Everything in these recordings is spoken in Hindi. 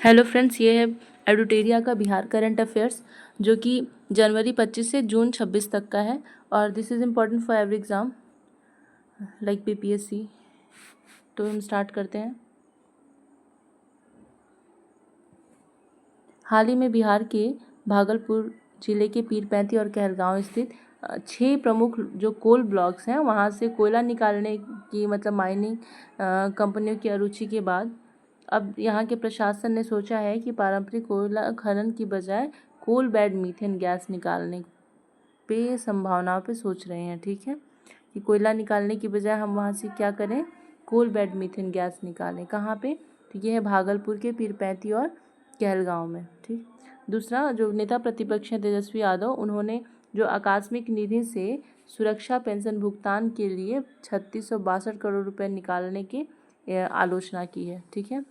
हेलो फ्रेंड्स, ये है एडुटेरिया का बिहार करंट अफेयर्स जो कि जनवरी 25 से जून 26 तक का है और this is important for every exam like PPSC. तो हम स्टार्ट करते हैं। हाल ही में बिहार के भागलपुर जिले के पीरपैंती और कहलगांव स्थित 6 प्रमुख जो कोल ब्लॉक्स हैं वहाँ से कोयला निकालने की मतलब माइनिंग कंपनियों की अरुचि के बाद अब यहाँ के प्रशासन ने सोचा है कि पारंपरिक कोयला खनन की बजाय कोल बेड मीथेन गैस निकालने पे संभावनाओं पे सोच रहे हैं। ठीक है, कि कोयला निकालने की बजाय हम वहाँ से क्या करें, कोल बेड मीथेन गैस निकालें। कहाँ पे? तो ये है भागलपुर के पीरपैंती और कहलगांव में। ठीक, दूसरा जो नेता प्रतिपक्ष हैं तेजस्वी यादव, उन्होंने जो आकस्मिक निधि से सुरक्षा पेंशन भुगतान के लिए 3662 करोड़ रुपए निकालने की आलोचना की है। ठीक है,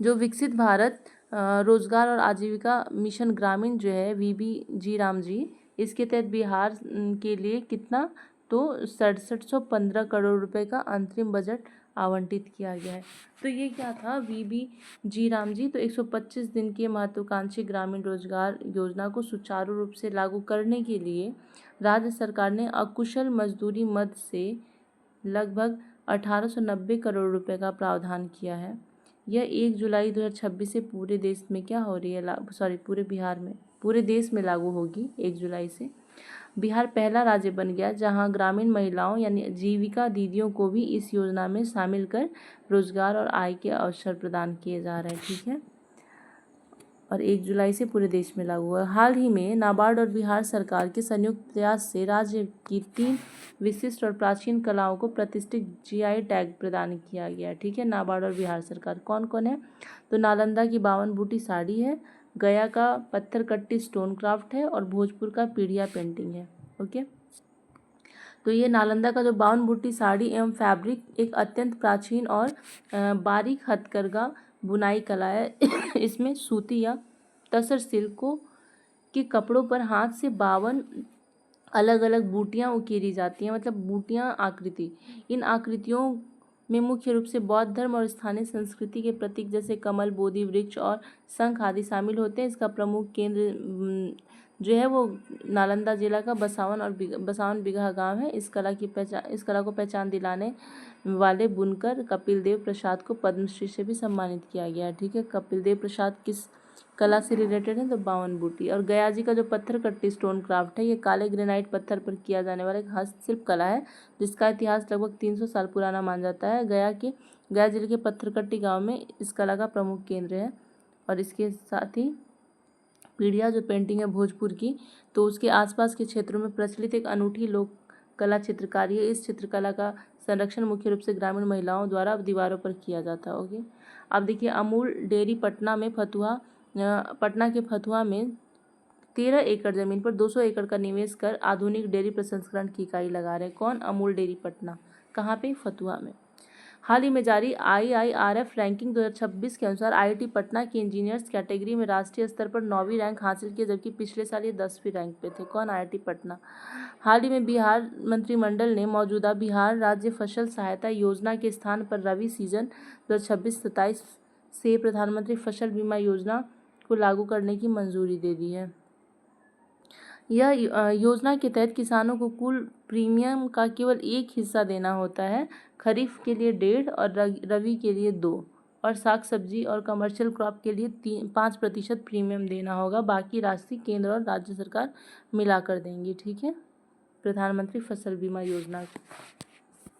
जो विकसित भारत रोजगार और आजीविका मिशन ग्रामीण जो है VBG रामजी, इसके तहत बिहार के लिए कितना, तो 6715 करोड़ रुपए का अंतरिम बजट आवंटित किया गया है। तो ये क्या था VBG रामजी, तो 125 दिन की महत्वाकांक्षी ग्रामीण रोजगार योजना को सुचारू रूप से लागू करने के लिए राज्य सरकार ने अकुशल मजदूरी मद से लगभग 1890 करोड़ रुपए का प्रावधान किया है। यह 1 जुलाई 2026 से पूरे देश में क्या हो रही है, पूरे बिहार में, पूरे देश में लागू होगी 1 जुलाई से। बिहार पहला राज्य बन गया जहां ग्रामीण महिलाओं यानी जीविका दीदियों को भी इस योजना में शामिल कर रोजगार और आय के अवसर प्रदान किए जा रहे हैं। ठीक है, और 1 जुलाई से पूरे देश में लागू हुआ। हाल ही में नाबार्ड और बिहार सरकार के संयुक्त प्रयास से राज्य की 3 विशिष्ट और प्राचीन कलाओं को प्रतिष्ठित GI टैग प्रदान किया गया। ठीक है, नाबार्ड और बिहार सरकार कौन कौन है, तो नालंदा की 52 बूटी साड़ी है, गया का पत्थर कट्टी स्टोन क्राफ्ट है और भोजपुर का पीढ़िया पेंटिंग है। ओके, तो ये नालंदा का जो 52 बूटी साड़ी एवं फैब्रिक एक अत्यंत प्राचीन और बारीक हथकरघा बुनाई कला है। इसमें सूती या तसर सिल्कों के कपड़ों पर हाथ से 52 अलग अलग बूटियां उकेरी जाती हैं, मतलब बूटियां आकृति। इन आकृतियों में मुख्य रूप से बौद्ध धर्म और स्थानीय संस्कृति के प्रतीक जैसे कमल, बोधि वृक्ष और शंख आदि शामिल होते हैं। इसका प्रमुख केंद्र जो है वो नालंदा जिला का बसावन बिगहा गांव है। इस कला को पहचान दिलाने वाले बुनकर कपिल देव प्रसाद को पद्मश्री से भी सम्मानित किया गया है। ठीक है, कपिल देव प्रसाद किस कला से रिलेटेड है, तो 52 बूटी। और गया जी का जो पत्थर कट्टी स्टोन क्राफ्ट है, ये काले ग्रेनाइट पत्थर पर किया जाने वाला एक हस्तशिल्प कला है जिसका इतिहास लगभग 300 साल पुराना माना जाता है। गया जिले के पत्थरकट्टी गांव में इस कला का प्रमुख केंद्र है। और इसके साथ ही पीढ़िया जो पेंटिंग है भोजपुर की, तो उसके आसपास के क्षेत्रों में प्रचलित एक अनूठी लोक कला चित्रकारी है। इस चित्रकला का संरक्षण मुख्य रूप से ग्रामीण महिलाओं द्वारा दीवारों पर किया जाता है। ओके, अब देखिए अमूल डेयरी पटना के फतुहा में 13 एकड़ जमीन पर 200 एकड़ का निवेश कर आधुनिक डेयरी प्रसंस्करण की इकाई लगा रहे हैं। कौन? अमूल डेयरी पटना। कहाँ पे? फतुहा में। हाल ही में जारी IIRF रैंकिंग 2026 के अनुसार IIT पटना की इंजीनियर्स कैटेगरी में राष्ट्रीय स्तर पर 9वीं रैंक हासिल की, जबकि पिछले साल ये 10वीं रैंक पे थे। कौन? IIT पटना। हाल ही में बिहार मंत्रिमंडल ने मौजूदा बिहार राज्य फसल सहायता योजना के स्थान पर रबी सीजन 2026-27 से प्रधानमंत्री फसल बीमा योजना को लागू करने की मंजूरी दे दी है। यह योजना के तहत किसानों को कुल प्रीमियम का केवल एक हिस्सा देना होता है, खरीफ के लिए 1.5 और रबी के लिए 2, और साग सब्जी और कमर्शियल क्रॉप के लिए 5% प्रीमियम देना होगा। बाकी राशि केंद्र और राज्य सरकार मिलाकर देंगी। ठीक है, प्रधानमंत्री फसल बीमा योजना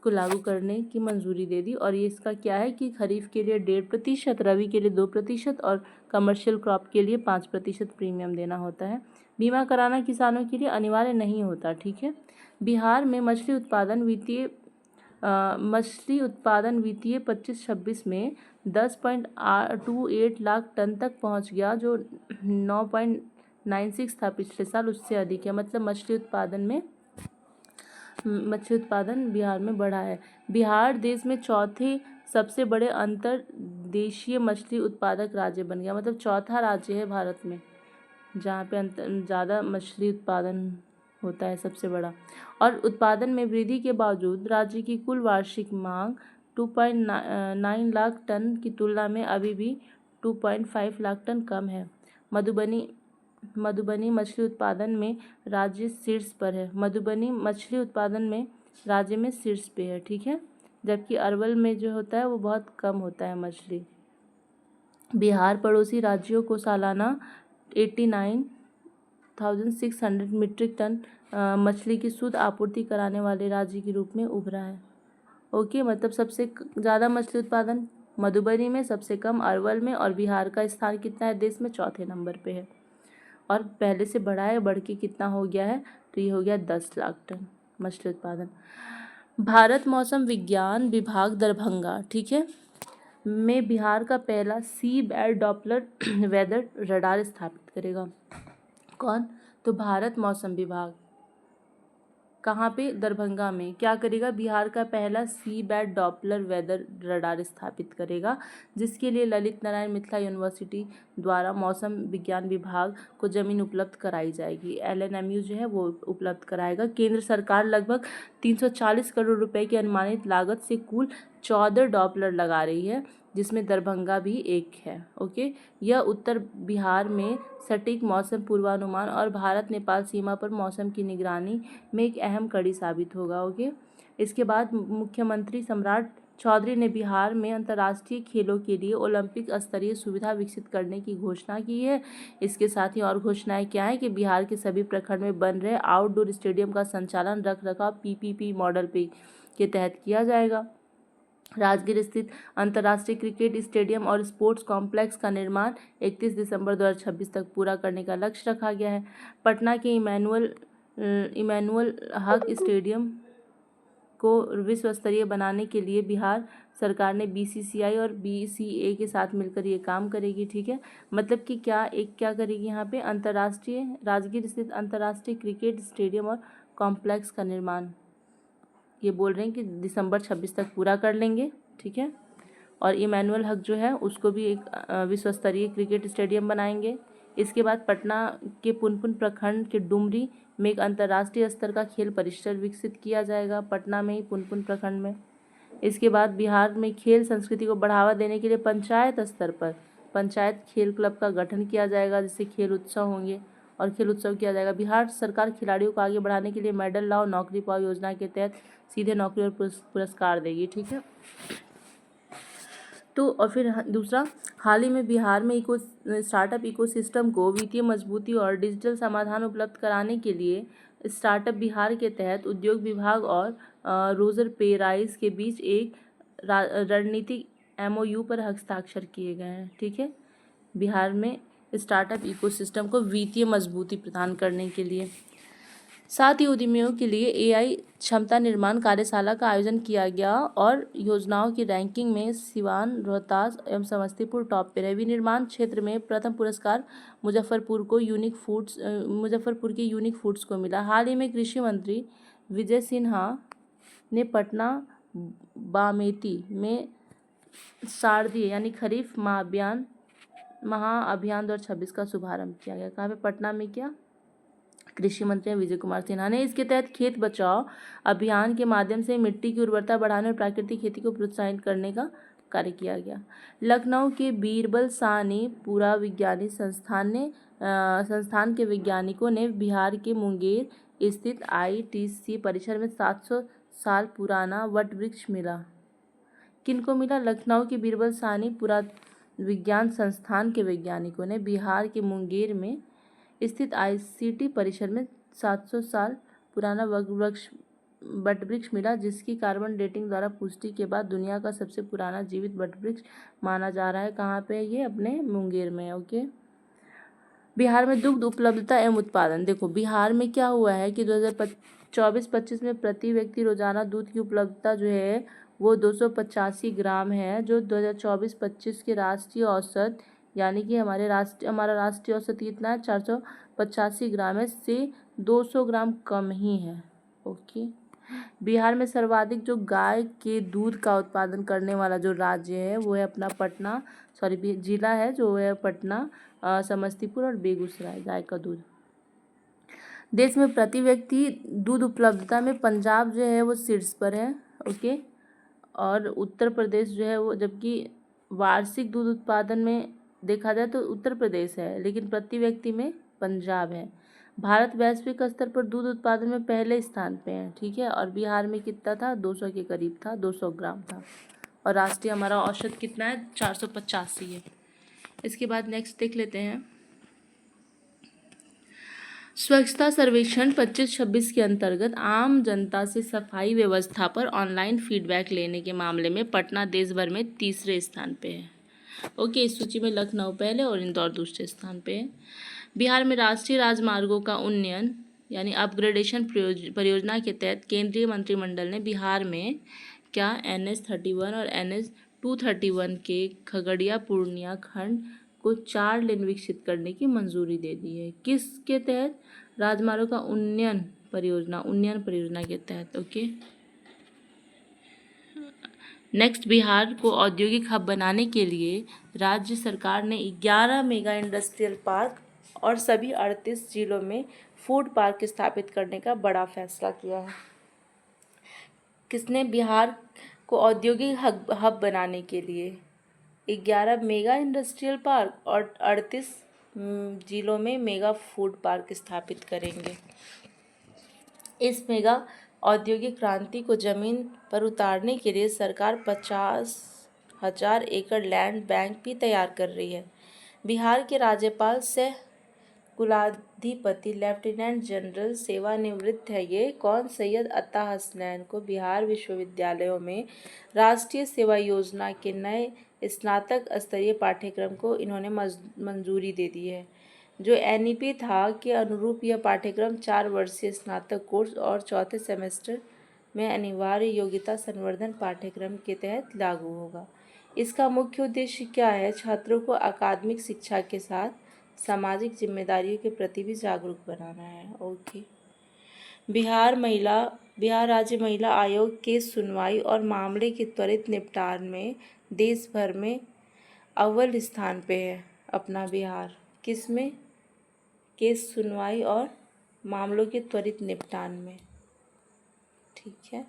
को लागू करने की मंजूरी दे दी। और ये इसका क्या है कि खरीफ के लिए 1.5%, रबी के लिए 2% और कमर्शियल क्रॉप के लिए 5% प्रीमियम देना होता है। बीमा कराना किसानों के लिए अनिवार्य नहीं होता। ठीक है, बिहार में मछली उत्पादन वित्तीय 25-26 में 10.28 लाख टन तक पहुंच गया, जो 9.96 था पिछले साल, उससे अधिक है। मतलब मछली उत्पादन बिहार में बढ़ा है। बिहार देश में चौथे सबसे बड़े अंतर्देशीय मछली उत्पादक राज्य बन गया, मतलब चौथा राज्य है भारत में जहाँ पे ज़्यादा मछली उत्पादन होता है, सबसे बड़ा। और उत्पादन में वृद्धि के बावजूद राज्य की कुल वार्षिक मांग 2.9 लाख टन की तुलना में अभी भी 2.5 लाख टन कम है। मधुबनी मछली उत्पादन में राज्य शीर्ष पर है। मधुबनी मछली उत्पादन में राज्य में शीर्ष पे है, ठीक है। जबकि अरवल में जो होता है वो बहुत कम होता है मछली। बिहार पड़ोसी राज्यों को सालाना 89,600 मीट्रिक टन मछली की शुद्ध आपूर्ति कराने वाले राज्य के रूप में उभरा है। ओके, मतलब सबसे ज़्यादा मछली उत्पादन मधुबनी में, सबसे कम अरवल में, और बिहार का स्थान कितना है देश में? चौथे नंबर पे है। और पहले से बढ़ा है, बढ़ के कितना हो गया है? तो ये हो गया 10 लाख टन मछली उत्पादन। भारत मौसम विज्ञान विभाग दरभंगा, ठीक है, में बिहार का पहला सी बैड डॉपलर वेदर रडार स्थापित करेगा। कौन? तो भारत मौसम विभाग कहाँ पे? दरभंगा में। क्या करेगा? बिहार का पहला सी बैड डॉपलर वेदर रडार स्थापित करेगा, जिसके लिए ललित नारायण मिथिला यूनिवर्सिटी द्वारा मौसम विज्ञान विभाग को जमीन उपलब्ध कराई जाएगी। LNMU जो है वो उपलब्ध कराएगा। केंद्र सरकार लगभग 340 करोड़ रुपए की अनुमानित लागत से कुल 14 डॉपलर लगा रही है, जिसमें दरभंगा भी एक है। ओके, यह उत्तर बिहार में सटीक मौसम पूर्वानुमान और भारत नेपाल सीमा पर मौसम की निगरानी में एक अहम कड़ी साबित होगा। ओके, इसके बाद मुख्यमंत्री सम्राट चौधरी ने बिहार में अंतर्राष्ट्रीय खेलों के लिए ओलंपिक स्तरीय सुविधा विकसित करने की घोषणा की है। इसके साथ ही और घोषणाएं क्या है कि बिहार के सभी प्रखंड में बन रहे आउटडोर स्टेडियम का संचालन रखरखाव PPP मॉडल पे के तहत किया जाएगा। राजगीर स्थित अंतर्राष्ट्रीय क्रिकेट स्टेडियम और स्पोर्ट्स कॉम्प्लेक्स का निर्माण 31 दिसंबर 2026 तक पूरा करने का लक्ष्य रखा गया है। पटना के इमैनुअल हक स्टेडियम को विश्व स्तरीय बनाने के लिए बिहार सरकार ने BCCI और BCA के साथ मिलकर ये काम करेगी, ठीक है। मतलब कि क्या करेगी यहाँ पे? राजगीर स्थित अंतर्राष्ट्रीय क्रिकेट स्टेडियम और कॉम्प्लेक्स का निर्माण ये बोल रहे हैं कि दिसंबर 26 तक पूरा कर लेंगे, ठीक है। और इमैनुअल हक जो है उसको भी एक विश्व स्तरीय क्रिकेट स्टेडियम बनाएंगे। इसके बाद पटना के पुनपुन प्रखंड के डुमरी में एक अंतर्राष्ट्रीय स्तर का खेल परिसर विकसित किया जाएगा, पटना में ही पुनपुन प्रखंड में। इसके बाद बिहार में खेल संस्कृति को बढ़ावा देने के लिए पंचायत स्तर पर पंचायत खेल क्लब का गठन किया जाएगा, जिससे खेल उत्सव होंगे और खेल उत्सव किया जाएगा। बिहार सरकार खिलाड़ियों को आगे बढ़ाने के लिए मेडल लाओ नौकरी पाओ योजना के तहत सीधे नौकरी और पुरस्कार देगी, ठीक है। तो और फिर दूसरा, हाल ही में बिहार में स्टार्टअप इकोसिस्टम को वित्तीय मजबूती और डिजिटल समाधान उपलब्ध कराने के लिए स्टार्टअप बिहार के तहत उद्योग विभाग और रोजर पेराइज के बीच एक रणनीतिक MOU पर हस्ताक्षर किए गए हैं, ठीक है। बिहार में स्टार्टअप इकोसिस्टम को वित्तीय मजबूती प्रदान करने के लिए, साथ ही उद्यमियों के लिए AI क्षमता निर्माण कार्यशाला का आयोजन किया गया और योजनाओं की रैंकिंग में सिवान, रोहतास एवं समस्तीपुर टॉप पर है। विनिर्माण क्षेत्र में प्रथम पुरस्कार मुजफ्फरपुर के यूनिक फूड्स को मिला। हाल ही में कृषि मंत्री विजय सिन्हा ने पटना बामेती में शारदीय यानी खरीफ महाअभियान 2026 का शुभारंभ किया गया। कहाँ पे? पटना में। क्या? कृषि मंत्री विजय कुमार सिन्हा ने इसके तहत खेत बचाओ अभियान के माध्यम से मिट्टी की उर्वरता बढ़ाने और प्राकृतिक खेती को प्रोत्साहित करने का कार्य किया गया। लखनऊ के बीरबल साहनी पुरा विज्ञानी संस्थान के वैज्ञानिकों ने बिहार के मुंगेर स्थित ITC परिसर में 700 साल पुराना वट वृक्ष मिला। किनको मिला? लखनऊ के बीरबल साहनी पुरा विज्ञान संस्थान के वैज्ञानिकों ने बिहार के मुंगेर में स्थित ICT परिसर में 700 साल पुराना वट वृक्ष मिला, जिसकी कार्बन डेटिंग द्वारा पुष्टि के बाद दुनिया का सबसे पुराना जीवित वट वृक्ष माना जा रहा है। कहाँ पे? ये अपने मुंगेर में। ओके, बिहार में दुग्ध उपलब्धता एवं उत्पादन। देखो बिहार में क्या हुआ है कि 2024-25 में प्रति व्यक्ति रोजाना दूध की उपलब्धता जो है वो 285 ग्राम है, जो 2024-25 के राष्ट्रीय औसत यानी कि हमारा राष्ट्रीय औसत कितना है? 485 ग्राम है, से 200 ग्राम कम ही है। ओके, बिहार में सर्वाधिक जो गाय के दूध का उत्पादन करने वाला जो राज्य है वो है अपना जिला है जो है पटना, समस्तीपुर और बेगूसराय। गाय का दूध देश में प्रति व्यक्ति दूध उपलब्धता में पंजाब जो है वो शीर्ष पर है। ओके, और उत्तर प्रदेश जो है वो, जबकि वार्षिक दूध उत्पादन में देखा जाए तो उत्तर प्रदेश है, लेकिन प्रति व्यक्ति में पंजाब है। भारत वैश्विक स्तर पर दूध उत्पादन में पहले स्थान पे है, ठीक है। और बिहार में कितना था, 200 के करीब था, 200 ग्राम था। और राष्ट्रीय हमारा औसत कितना है, 485 है। इसके बाद नेक्स्ट देख लेते हैं। स्वच्छता सर्वेक्षण 25-26 के अंतर्गत आम जनता से सफाई व्यवस्था पर ऑनलाइन फीडबैक लेने के मामले में पटना देश भर में तीसरे स्थान पे है। ओके, इस सूची में लखनऊ पहले और इंदौर दूसरे स्थान पे है। बिहार में राष्ट्रीय राजमार्गों का उन्नयन यानी अपग्रेडेशन परियोजना के तहत केंद्रीय मंत्रिमंडल ने बिहार में क्या NH-31 और NH-231 के खगड़िया पूर्णिया खंड को 4 लेन विकसित करने की मंजूरी दे दी है। किसके तहत? राजमार्गों का उन्नयन परियोजना के तहत। ओके, नेक्स्ट, बिहार को औद्योगिक हब बनाने के लिए राज्य सरकार ने 11 मेगा इंडस्ट्रियल पार्क और सभी 38 जिलों में फूड पार्क स्थापित करने का बड़ा फैसला किया है। किसने? बिहार को औद्योगिक हब बनाने के लिए 11 मेगा इंडस्ट्रियल पार्क और 38 जिलों में मेगा फूड पार्क स्थापित करेंगे। इस मेगा औद्योगिक क्रांति को जमीन पर उतारने के लिए सरकार 50,000 एकड़ लैंड बैंक भी तैयार कर रही है। बिहार के राज्यपाल सह कुलाधिपति लेफ्टिनेंट जनरल सेवानिवृत्त है ये कौन? सैयद अता हसनैन को बिहार विश्वविद्यालयों में राष्ट्रीय सेवा योजना के नए स्नातक स्तरीय पाठ्यक्रम को इन्होंने मंजूरी दे दी है। जो NEP था के अनुरूप यह पाठ्यक्रम 4 वर्षीय स्नातक कोर्स और चौथे सेमेस्टर में अनिवार्य योग्यता संवर्धन पाठ्यक्रम के तहत लागू होगा। इसका मुख्य उद्देश्य क्या है? छात्रों को अकादमिक शिक्षा के साथ सामाजिक जिम्मेदारियों के प्रति भी जागरूक बनाना है। ओके, बिहार राज्य महिला आयोग के सुनवाई और मामले के त्वरित निपटान में देश भर में अव्वल स्थान पे है अपना बिहार। किसमें? केस सुनवाई और मामलों के त्वरित निपटान में, ठीक है।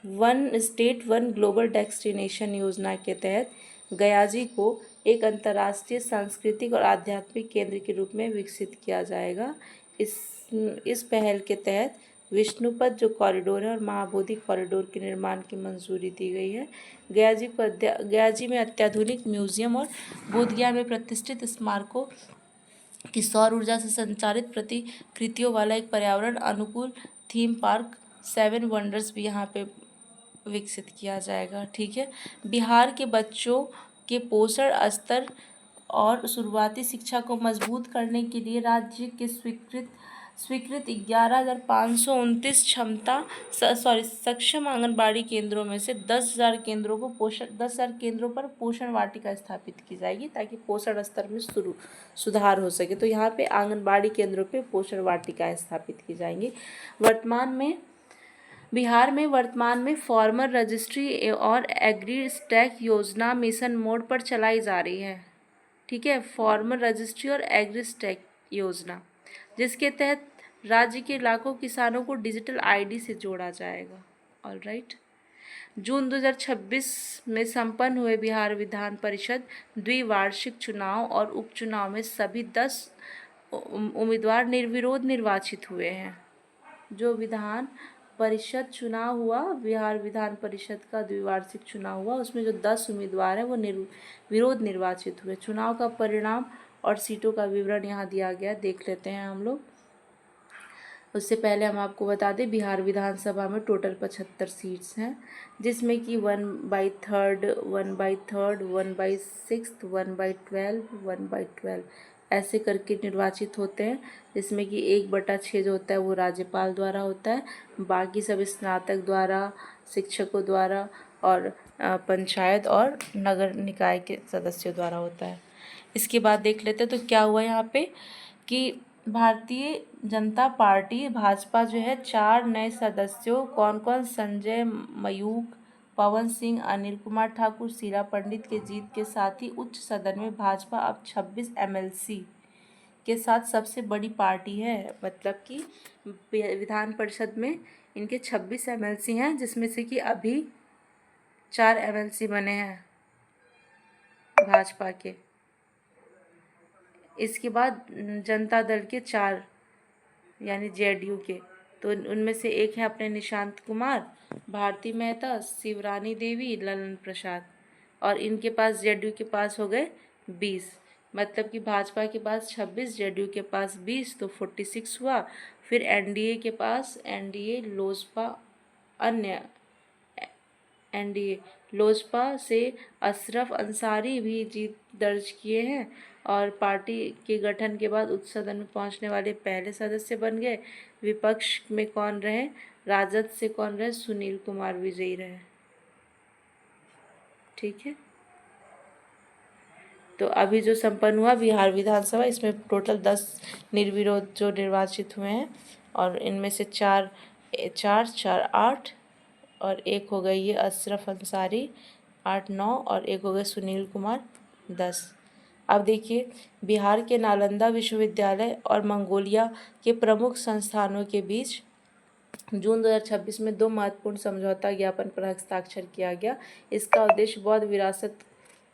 One state one global destination योजना के तहत गयाजी को एक अंतर्राष्ट्रीय सांस्कृतिक और आध्यात्मिक केंद्र के रूप में विकसित किया जाएगा। इस पहल के तहत विष्णुपद जो कॉरिडोर है और महाबोधि कॉरिडोर के निर्माण की मंजूरी दी गई है। गयाजी में अत्याधुनिक म्यूजियम और बोधगया में प्रतिष्ठित स्मारकों की सौर ऊर्जा से संचालित प्रतिकृतियों वाला एक पर्यावरण अनुकूल थीम पार्क 7 वंडर्स भी यहाँ पे विकसित किया जाएगा, ठीक है। बिहार के बच्चों के पोषण स्तर और शुरुआती शिक्षा को मजबूत करने के लिए राज्य के स्वीकृत 11,529 सक्षम आंगनबाड़ी केंद्रों में से 10,000 केंद्रों पर पोषण वाटिका स्थापित की जाएगी ताकि पोषण स्तर में सुधार हो सके। तो यहाँ पे आंगनबाड़ी केंद्रों पे पोषण वाटिकाएं स्थापित की जाएंगी। बिहार में वर्तमान में फार्मर रजिस्ट्री और एग्री स्टैक योजना मिशन मोड पर चलाई जा रही है, ठीक है। फार्मर रजिस्ट्री और एग्री स्टैक योजना, जिसके तहत राज्य के लाखों किसानों को डिजिटल ID से जोड़ा जाएगा। ऑलराइट, जून 2026 में संपन्न हुए बिहार विधान परिषद द्विवार्षिक चुनाव और उपचुनाव में सभी 10 उम्मीदवार निर्विरोध निर्वाचित हुए हैं। जो विधान परिषद चुनाव हुआ, बिहार विधान परिषद का द्विवार्षिक चुनाव हुआ, उसमें जो 10 उम्मीदवार हैं वो निर्विरोध निर्वाचित हुए। चुनाव का परिणाम और सीटों का विवरण यहाँ दिया गया, देख लेते हैं हम लोग। उससे पहले हम आपको बता दें बिहार विधानसभा में टोटल 75 सीट्स हैं, जिसमें कि 1/3, 1/3, 1/6, 1/12, 1/12 ऐसे करके निर्वाचित होते हैं, जिसमें कि 1/6 जो होता है वो राज्यपाल द्वारा होता है, बाकी सब स्नातक द्वारा, शिक्षकों द्वारा और पंचायत और नगर निकाय के सदस्यों द्वारा होता है। इसके बाद देख लेते हैं तो क्या हुआ यहाँ पे कि भारतीय जनता पार्टी भाजपा जो है 4 नए सदस्यों कौन कौन? संजय मयूख, पवन सिंह, अनिल कुमार ठाकुर, शीला पंडित के जीत के साथ ही उच्च सदन में भाजपा अब 26 MLC के साथ सबसे बड़ी पार्टी है। मतलब कि विधान परिषद में इनके 26 MLC हैं, जिसमें से कि अभी 4 MLC बने हैं भाजपा के। इसके बाद जनता दल के 4 यानी जेडीयू के। तो उनमें से एक है अपने निशांत कुमार, भारती मेहता, शिवरानी देवी, ललन प्रसाद। और इनके पास जेडीयू के पास हो गए 20, मतलब कि भाजपा के पास 26, जेडीयू के पास 20, तो 46 हुआ। फिर एनडीए के पास लोजपा अन्य एनडीए लोजपा से अशरफ अंसारी भी जीत दर्ज किए हैं और पार्टी के गठन के बाद उच्च सदन में पहुंचने वाले पहले सदस्य बन गए। विपक्ष में कौन रहे? राजद से कौन रहे? सुनील कुमार विजयी रहे। ठीक है, तो अभी जो संपन्न हुआ बिहार विधानसभा, इसमें टोटल 10 निर्विरोध जो निर्वाचित हुए हैं और इनमें से 4 8 और एक हो गई ये अशरफ अंसारी 8 9 और एक हो गए सुनील कुमार 10। अब देखिए, बिहार के नालंदा विश्वविद्यालय और मंगोलिया के प्रमुख संस्थानों के बीच जून 2026 में 2 महत्वपूर्ण समझौता ज्ञापन पर हस्ताक्षर किया गया। इसका उद्देश्य बौद्ध विरासत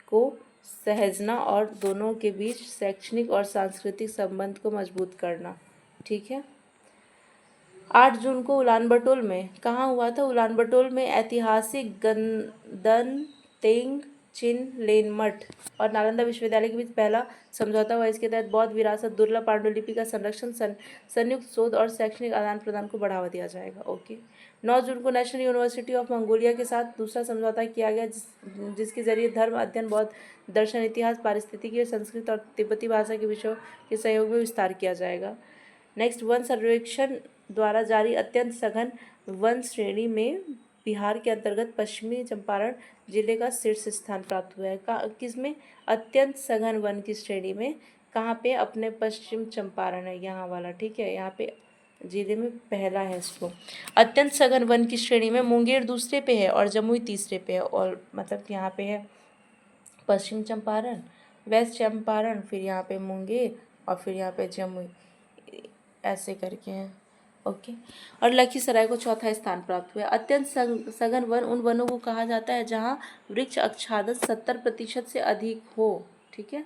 को सहेजना और दोनों के बीच शैक्षणिक और सांस्कृतिक संबंध को मजबूत करना। ठीक है, 8 जून को उलानबटोर में कहाँ हुआ था? उलानबटोर में ऐतिहासिक गंदन तेंग चिन लेन मठ और नालंदा विश्वविद्यालय के बीच पहला समझौता हुआ। इसके तहत बौद्ध विरासत, दुर्लभ पांडुलिपि का संरक्षण, संयुक्त शोध और शैक्षणिक आदान प्रदान को बढ़ावा दिया जाएगा। ओके, 9 जून को नेशनल यूनिवर्सिटी ऑफ मंगोलिया के साथ दूसरा समझौता किया गया जिसके जरिए धर्म अध्ययन, बौद्ध दर्शन, इतिहास, पारिस्थितिकी और संस्कृत और तिब्बती भाषा के विषयों के सहयोग में विस्तार किया जाएगा। नेक्स्ट, वन सर्वेक्षण द्वारा जारी अत्यंत सघन वन श्रेणी में बिहार के अंतर्गत पश्चिमी चंपारण जिले का शीर्ष स्थान प्राप्त हुआ है। किसमें? अत्यंत सघन वन की श्रेणी में। कहाँ पे? अपने पश्चिम चंपारण है यहाँ वाला। ठीक है, यहाँ पे जिले में पहला है इसको। अत्यंत सघन वन की श्रेणी में मुंगेर दूसरे पे है और जमुई तीसरे पे है। और मतलब यहाँ पे है पश्चिम चंपारण, वेस्ट चंपारण, फिर यहाँ पे मुंगेर और फिर यहाँ पे जमुई, ऐसे करके हैं। ओके, और लखीसराय को चौथा स्थान प्राप्त हुआ। अत्यंत सघन वन उन वनों को कहा जाता है जहाँ वृक्ष आच्छादन 70% से अधिक हो। ठीक है,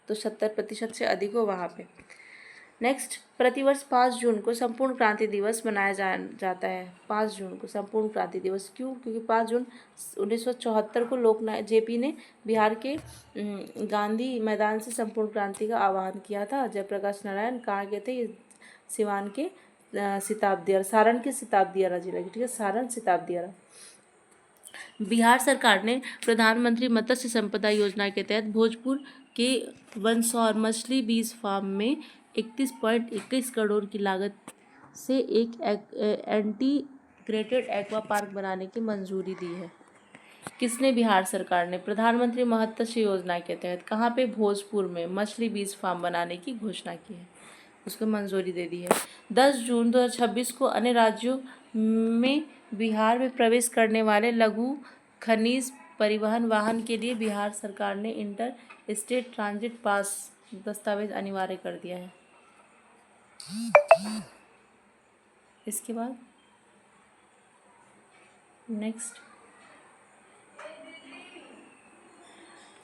तो 70% से अधिक हो वहाँ पे। नेक्स्ट, प्रतिवर्ष 5 जून को संपूर्ण क्रांति दिवस मनाया जाता है। 5 जून को संपूर्ण क्रांति दिवस क्यों? क्योंकि 5 जून 1974 को लोकनायक जेपी ने बिहार के गांधी मैदान से संपूर्ण क्रांति का आह्वान किया था। जयप्रकाश नारायण कहाँ के थे? सिवान के सिताबदियारा, सारण के सिताबदियारा जिला के। ठीक है, सारण सिताबदियारा। बिहार सरकार ने प्रधानमंत्री मत्स्य संपदा योजना के तहत भोजपुर के वनसौर मछली बीज फार्म में 31.21 करोड़ की लागत से एक इंटीग्रेटेड एक्वा पार्क बनाने की मंजूरी दी है। किसने? बिहार सरकार ने प्रधानमंत्री मत्स्य योजना के तहत कहाँ पे? भोजपुर में मछली बीज फार्म बनाने की घोषणा की है, उसको मंजूरी दे दी है। 10 जून 2026 को अन्य राज्यों में बिहार में प्रवेश करने वाले लघु खनिज परिवहन वाहन के लिए बिहार सरकार ने इंटर स्टेट ट्रांजिट पास दस्तावेज अनिवार्य कर दिया है। इसके बाद नेक्स्ट,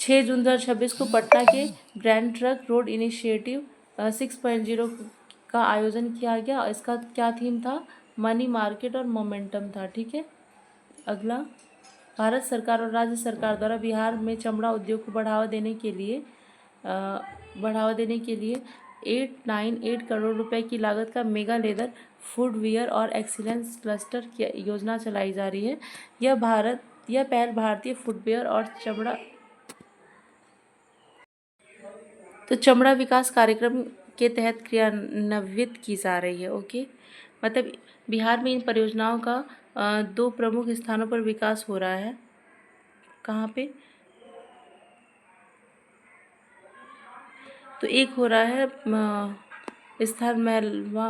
6 जून 2026 को पटना के ग्रैंड ट्रक रोड इनिशिएटिव 6.0 का आयोजन किया गया और इसका क्या थीम था? मनी मार्केट और मोमेंटम था। ठीक है, अगला, भारत सरकार और राज्य सरकार द्वारा बिहार में चमड़ा उद्योग को बढ़ावा देने के लिए 898 करोड़ रुपए की लागत का मेगा लेदर फुटवियर और एक्सीलेंस क्लस्टर की योजना चलाई जा रही है। यह पहल भारतीय फुटवियर और चमड़ा विकास कार्यक्रम के तहत क्रियान्वित की जा रही है। ओके, मतलब बिहार में इन परियोजनाओं का 2 प्रमुख स्थानों पर विकास हो रहा है। कहाँ पे? तो एक हो रहा है स्थान मैलवा